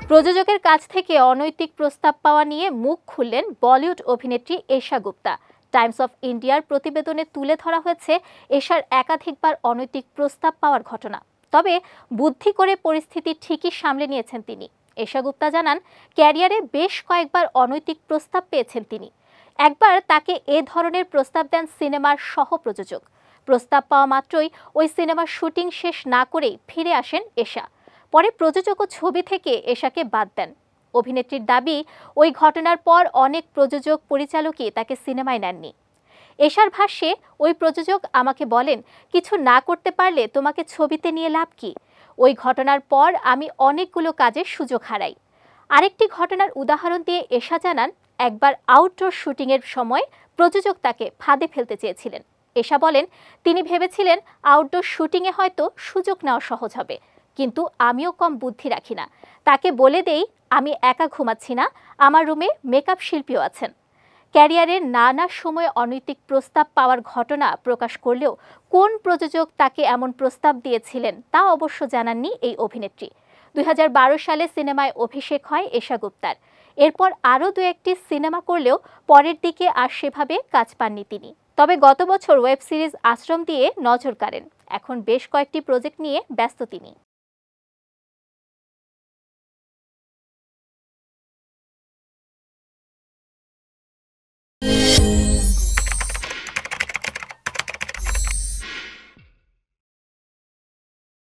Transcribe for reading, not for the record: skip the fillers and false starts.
প্রযোজকের কাছ থেকে অনৈতিক প্রস্তাব পাওয়া নিয়ে মুখ খুললেন বলিউড অভিনেত্রী এশা গুপ্তা। টাইমস অফ ইন্ডিয়ার প্রতিবেদনে তুলে ধরা হয়েছে এশার একাধিকবার অনৈতিক প্রস্তাব পাওয়ার ঘটনা। তবে বুদ্ধি করে পরিস্থিতি ঠিকই সামলে নিয়েছেন তিনি। এশা গুপ্তা জানান, ক্যারিয়ারে বেশ কয়েকবার অনৈতিক প্রস্তাব পেয়েছেন তিনি। একবার তাকে এ ধরনের প্রস্তাব দেন সিনেমার সহ প্রযোজক। প্রস্তাব পাওয়া মাত্রই ওই সিনেমার শুটিং শেষ না করেই ফিরে আসেন এশা। পরে প্রযোজক ও ছবি থেকে এশাকে বাদ দেন। অভিনেত্রীর দাবি, ওই ঘটনার পর অনেক প্রযোজক পরিচালকই তাকে সিনেমায় নেননি। এশার ভাষ্যে, ওই প্রযোজক আমাকে বলেন, কিছু না করতে পারলে তোমাকে ছবিতে নিয়ে লাভ কি? ওই ঘটনার পর আমি অনেকগুলো কাজের সুযোগ হারাই। আরেকটি ঘটনার উদাহরণ দিয়ে এশা জানান, একবার আউটডোর শুটিংয়ের সময় প্রযোজক তাকে ফাঁদে ফেলতে চেয়েছিলেন। এশা বলেন, তিনি ভেবেছিলেন আউটডোর শুটিংয়ে হয়তো সুযোগ নেওয়া সহজ হবে, কিন্তু আমিও কম বুদ্ধি রাখি না। তাকে বলে দেই আমি একা ঘুমাচ্ছি না, আমার রুমে মেকআপ শিল্পীও আছেন। ক্যারিয়ারের নানা সময়ে অনৈতিক প্রস্তাব পাওয়ার ঘটনা প্রকাশ করলেও কোন প্রযোজক তাকে এমন প্রস্তাব দিয়েছিলেন তা অবশ্য জানাননি এই অভিনেত্রী। 2012 সালে সিনেমায় অভিষেক হয় এশা গুপ্তার। এরপর আরও দু একটি সিনেমা করলেও পরের দিকে আর সেভাবে কাজ পাননি তিনি। তবে গত বছর ওয়েব সিরিজ আশ্রম দিয়ে নজর কাড়েন। এখন বেশ কয়েকটি প্রজেক্ট নিয়ে ব্যস্ত তিনি।